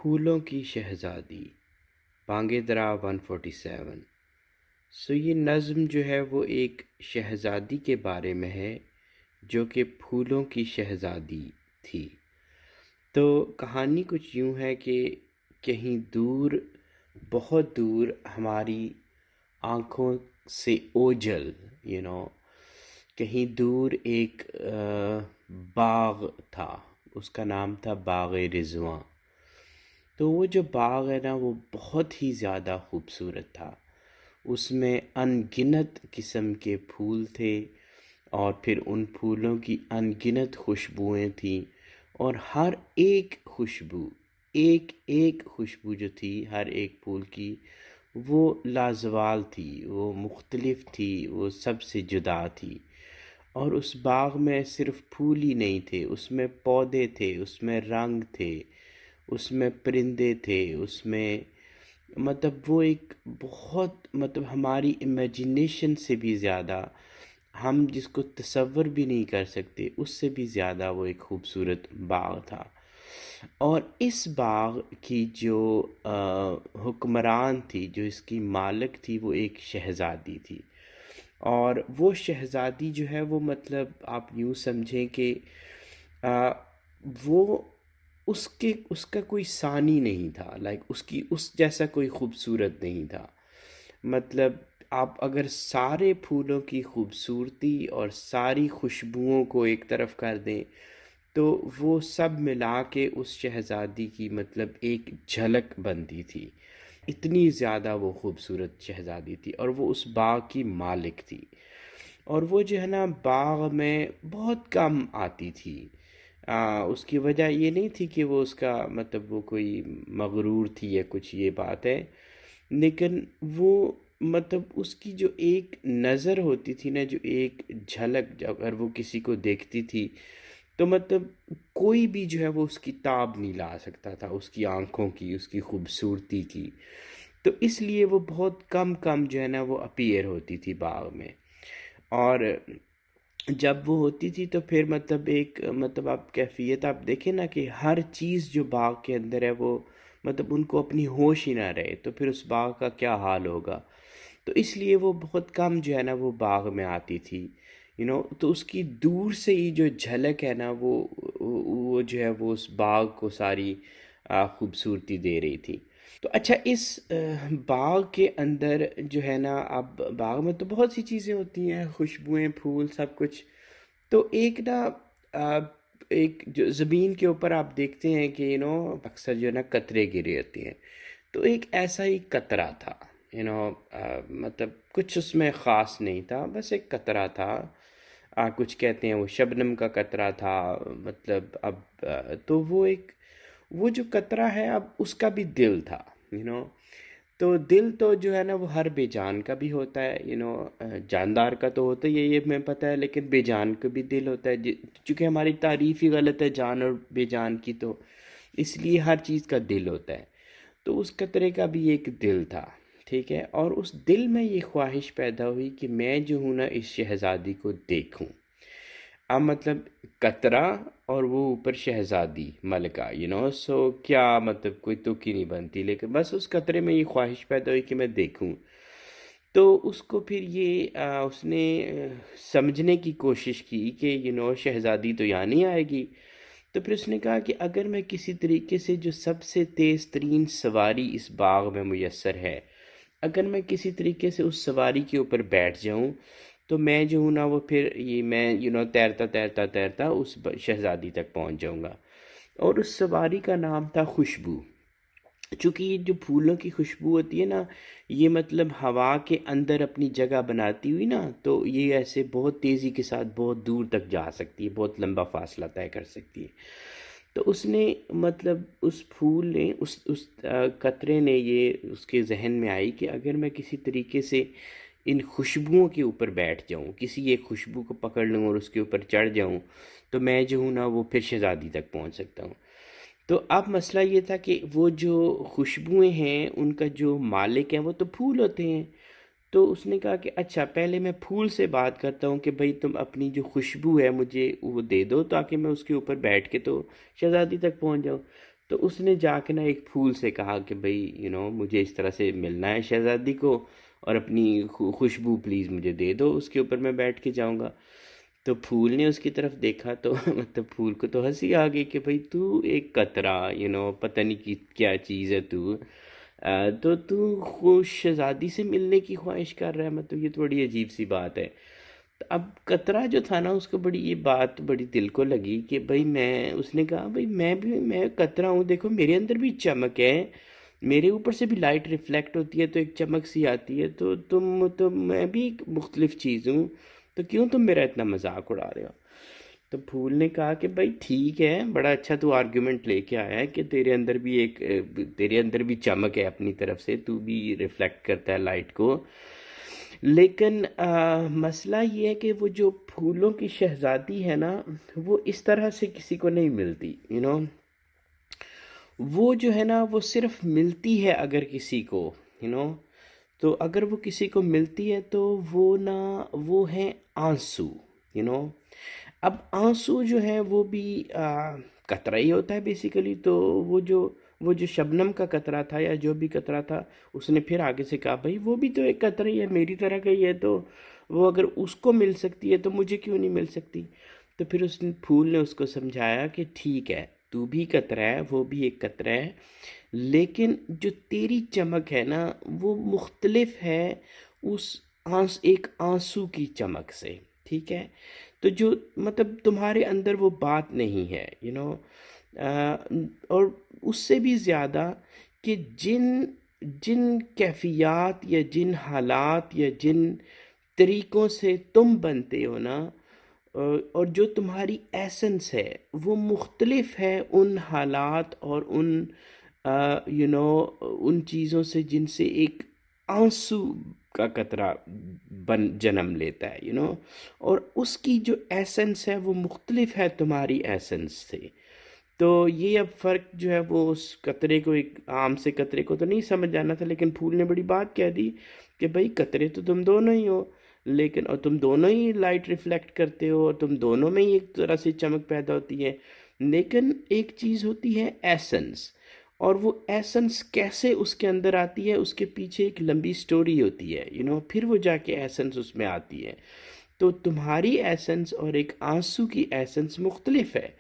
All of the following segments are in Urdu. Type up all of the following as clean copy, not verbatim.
پھولوں کی شہزادی بانگ درا 147۔ یہ نظم جو ہے وہ ایک شہزادی کے بارے میں ہے جو کہ پھولوں کی شہزادی تھی۔ تو کہانی کچھ یوں ہے کہ کہیں دور، بہت دور، ہماری آنکھوں سے اوجھل کہیں دور ایک باغ تھا، اس کا نام تھا باغ رضوان۔ تو وہ جو باغ ہے نا وہ بہت ہی زیادہ خوبصورت تھا، اس میں ان گنت قسم کے پھول تھے، اور پھر ان پھولوں کی ان گنت خوشبوئیں تھیں، اور ہر ایک خوشبو، ایک ایک خوشبو جو تھی ہر ایک پھول کی، وہ لازوال تھی، وہ مختلف تھی، وہ سب سے جدا تھی۔ اور اس باغ میں صرف پھول ہی نہیں تھے، اس میں پودے تھے، اس میں رنگ تھے، اس میں پرندے تھے، اس میں وہ ایک بہت ہماری امیجنیشن سے بھی زیادہ، ہم جس کو تصور بھی نہیں کر سکتے اس سے بھی زیادہ وہ ایک خوبصورت باغ تھا۔ اور اس باغ کی جو حکمران تھی، جو اس کی مالک تھی، وہ ایک شہزادی تھی۔ اور وہ شہزادی جو ہے وہ آپ یوں سمجھیں کہ وہ اس کا کوئی ثانی نہیں تھا، اس جیسا کوئی خوبصورت نہیں تھا۔ آپ اگر سارے پھولوں کی خوبصورتی اور ساری خوشبوؤں کو ایک طرف کر دیں تو وہ سب ملا کے اس شہزادی کی ایک جھلک بنتی تھی، اتنی زیادہ وہ خوبصورت شہزادی تھی، اور وہ اس باغ کی مالک تھی۔ اور وہ جو ہے نا باغ میں بہت کم آتی تھی۔ اس کی وجہ یہ نہیں تھی کہ وہ اس کا وہ کوئی مغرور تھی یا کچھ، یہ بات ہے، لیکن وہ اس کی جو ایک نظر ہوتی تھی نا، جو ایک جھلک، اگر وہ کسی کو دیکھتی تھی تو کوئی بھی جو ہے وہ اس کی تاب نہیں لا سکتا تھا، اس کی آنکھوں کی، اس کی خوبصورتی کی۔ تو اس لیے وہ بہت کم جو ہے نا وہ اپیئر ہوتی تھی باغ میں۔ اور جب وہ ہوتی تھی تو پھر ایک آپ کیفیت آپ دیکھیں نا کہ ہر چیز جو باغ کے اندر ہے وہ ان کو اپنی ہوش ہی نہ رہے، تو پھر اس باغ کا کیا حال ہوگا۔ تو اس لیے وہ بہت کم جو ہے نا وہ باغ میں آتی تھی، تو اس کی دور سے ہی جو جھلک ہے نا وہ جو ہے وہ اس باغ کو ساری خوبصورتی دے رہی تھی۔ تو اچھا، اس باغ کے اندر جو ہے نا، اب باغ میں تو بہت سی چیزیں ہوتی ہیں، خوشبوئیں، پھول، سب کچھ۔ تو ایک نا ایک جو زمین کے اوپر آپ دیکھتے ہیں کہ اکثر جو ہے نا قطرے گرے ہوتے ہیں، تو ایک ایسا ہی قطرہ تھا، کچھ اس میں خاص نہیں تھا، بس ایک قطرہ تھا۔ کچھ کہتے ہیں وہ شبنم کا قطرہ تھا، اب تو وہ جو قطرہ ہے، اب اس کا بھی دل تھا، تو دل تو جو ہے نا وہ ہر بے جان کا بھی ہوتا ہے، جاندار کا تو ہوتا ہی ہے، یہ میں پتہ ہے، لیکن بے جان کا بھی دل ہوتا ہے، چونکہ ہماری تعریف ہی غلط ہے جان اور بے جان کی، تو اس لیے ہر چیز کا دل ہوتا ہے۔ تو اس قطرے کا بھی ایک دل تھا، ٹھیک ہے، اور اس دل میں یہ خواہش پیدا ہوئی کہ میں جو ہوں نا اس شہزادی کو دیکھوں۔ اب قطرہ اور وہ اوپر شہزادی ملکہ، سو کیا کوئی تک ہی نہیں بنتی، لیکن بس اس قطرے میں یہ خواہش پیدا ہوئی کہ میں دیکھوں۔ تو اس کو پھر یہ اس نے سمجھنے کی کوشش کی کہ شہزادی تو یہاں نہیں آئے گی۔ تو پھر اس نے کہا کہ اگر میں کسی طریقے سے جو سب سے تیز ترین سواری اس باغ میں میسر ہے، اگر میں کسی طریقے سے اس سواری کے اوپر بیٹھ جاؤں تو میں جو ہوں نا وہ پھر میں تیرتا تیرتا تیرتا اس شہزادی تک پہنچ جاؤں گا۔ اور اس سواری کا نام تھا خوشبو۔ چونکہ یہ جو پھولوں کی خوشبو ہوتی ہے نا، یہ ہوا کے اندر اپنی جگہ بناتی ہوئی نا، تو یہ ایسے بہت تیزی کے ساتھ بہت دور تک جا سکتی ہے، بہت لمبا فاصلہ طے کر سکتی ہے۔ تو اس نے اس پھول نے اس قطرے نے یہ اس کے ذہن میں آئی کہ اگر میں کسی طریقے سے ان خوشبوؤں کے اوپر بیٹھ جاؤں، کسی ایک خوشبو کو پکڑ لوں اور اس کے اوپر چڑھ جاؤں، تو میں جو ہوں نا وہ پھر شہزادی تک پہنچ سکتا ہوں۔ تو اب مسئلہ یہ تھا کہ وہ جو خوشبوئیں ہیں ان کا جو مالک ہیں وہ تو پھول ہوتے ہیں۔ تو اس نے کہا کہ اچھا، پہلے میں پھول سے بات کرتا ہوں کہ بھئی تم اپنی جو خوشبو ہے مجھے وہ دے دو، تاکہ میں اس کے اوپر بیٹھ کے تو شہزادی تک پہنچ جاؤں۔ تو اس نے جا کے نا ایک پھول سے کہا کہ بھئی مجھے اس طرح سے ملنا ہے شہزادی کو، اور اپنی خوشبو پلیز مجھے دے دو، اس کے اوپر میں بیٹھ کے جاؤں گا۔ تو پھول نے اس کی طرف دیکھا تو مطلب پھول کو تو ہنسی آ گئی کہ بھئی تو ایک قطرہ پتہ نہیں کیا چیز ہے تو تو خوش شہزادی سے ملنے کی خواہش کر رہا ہے، مطلب یہ تو بڑی عجیب سی بات ہے۔ تو اب قطرہ جو تھا نا اس کو بڑی یہ بات بڑی دل کو لگی کہ بھئی اس نے کہا بھئی میں قطرہ ہوں، دیکھو میرے اندر بھی چمک ہے، میرے اوپر سے بھی لائٹ ریفلیکٹ ہوتی ہے تو ایک چمک سی آتی ہے، تو میں بھی ایک مختلف چیز ہوں، تو کیوں تم میرا اتنا مذاق اڑا رہے ہو؟ تو پھول نے کہا کہ بھائی ٹھیک ہے، بڑا اچھا تو آرگیومنٹ لے کے آیا ہے کہ تیرے اندر بھی چمک ہے اپنی طرف سے، تو بھی ریفلیکٹ کرتا ہے لائٹ کو، لیکن مسئلہ یہ ہے کہ وہ جو پھولوں کی شہزادی ہے نا، وہ اس طرح سے کسی کو نہیں ملتی، وہ جو ہے نا وہ صرف ملتی ہے اگر کسی کو، یو نو تو اگر وہ کسی کو ملتی ہے تو وہ ہے آنسو، یو نو اب آنسو جو ہے وہ بھی قطرہ ہی ہوتا ہے بیسیکلی، تو وہ جو شبنم کا قطرہ تھا یا جو بھی قطرہ تھا، اس نے پھر آگے سے کہا بھائی وہ بھی تو ایک قطرہ ہی ہے، میری طرح کا ہی ہے، تو وہ اگر اس کو مل سکتی ہے تو مجھے کیوں نہیں مل سکتی؟ تو پھر پھول نے اس کو سمجھایا کہ ٹھیک ہے، تو بھی قطرہ ہے، وہ بھی ایک قطرہ ہے، لیکن جو تیری چمک ہے نا وہ مختلف ہے اس ایک آنسو کی چمک سے، ٹھیک ہے؟ تو جو مطلب تمہارے اندر وہ بات نہیں ہے، اور اس سے بھی زیادہ کہ جن کیفیات یا جن حالات یا جن طریقوں سے تم بنتے ہو نا، اور جو تمہاری ایسنس ہے وہ مختلف ہے ان حالات اور ان چیزوں سے جن سے ایک آنسو کا قطرہ جنم لیتا ہے، اور اس کی جو ایسنس ہے وہ مختلف ہے تمہاری ایسنس سے۔ تو یہ اب فرق جو ہے وہ اس قطرے کو، ایک عام سے قطرے کو تو نہیں سمجھ جانا تھا، لیکن پھول نے بڑی بات کہہ دی کہ بھائی قطرے تو تم دونوں ہی ہو، لیکن اور تم دونوں ہی لائٹ ریفلیکٹ کرتے ہو، اور تم دونوں میں ہی ایک طرح سے چمک پیدا ہوتی ہے، لیکن ایک چیز ہوتی ہے ایسنس، اور وہ ایسنس کیسے اس کے اندر آتی ہے، اس کے پیچھے ایک لمبی سٹوری ہوتی ہے، پھر وہ جا کے ایسنس اس میں آتی ہے۔ تو تمہاری ایسنس اور ایک آنسو کی ایسنس مختلف ہے،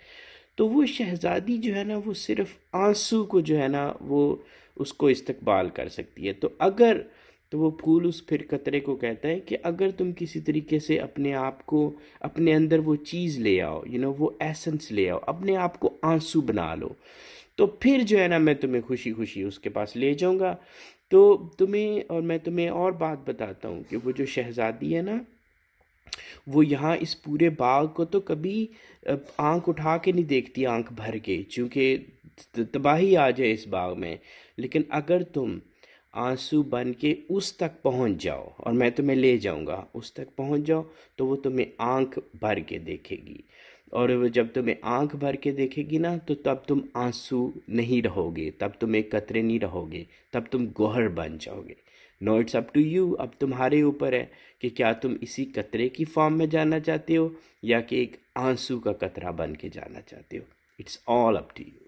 تو وہ شہزادی جو ہے نا وہ صرف آنسو کو جو ہے نا وہ اس کو استقبال کر سکتی ہے۔ تو وہ پھول اس پھر قطرے کو کہتا ہے کہ اگر تم کسی طریقے سے اپنے آپ کو، اپنے اندر وہ چیز لے آؤ، وہ ایسنس لے آؤ، اپنے آپ کو آنسو بنا لو، تو پھر جو ہے نا میں تمہیں خوشی خوشی اس کے پاس لے جاؤں گا۔ تو میں تمہیں اور بات بتاتا ہوں کہ وہ جو شہزادی ہے نا، وہ یہاں اس پورے باغ کو تو کبھی آنکھ اٹھا کے نہیں دیکھتی، آنکھ بھر کے، چونکہ تباہی آ جائے اس باغ میں، لیکن اگر تم آنسو بن کے اس تک پہنچ جاؤ، اور میں تمہیں لے جاؤں گا، اس تک پہنچ جاؤ، تو وہ تمہیں آنکھ بھر کے دیکھے گی، اور وہ جب تمہیں آنکھ بھر کے دیکھے گی نا تو تب تم آنسو نہیں رہو گے، تب تم ایک قطرے نہیں رہو گے، تب تم گوہر بن جاؤ گے۔ نو اٹس اپ ٹو یو، اب تمہارے اوپر ہے کہ کیا تم اسی قطرے کی فارم میں جانا چاہتے ہو یا کہ ایک آنسو کا قطرہ بن کے جانا چاہتے ہو۔ It's all up to you.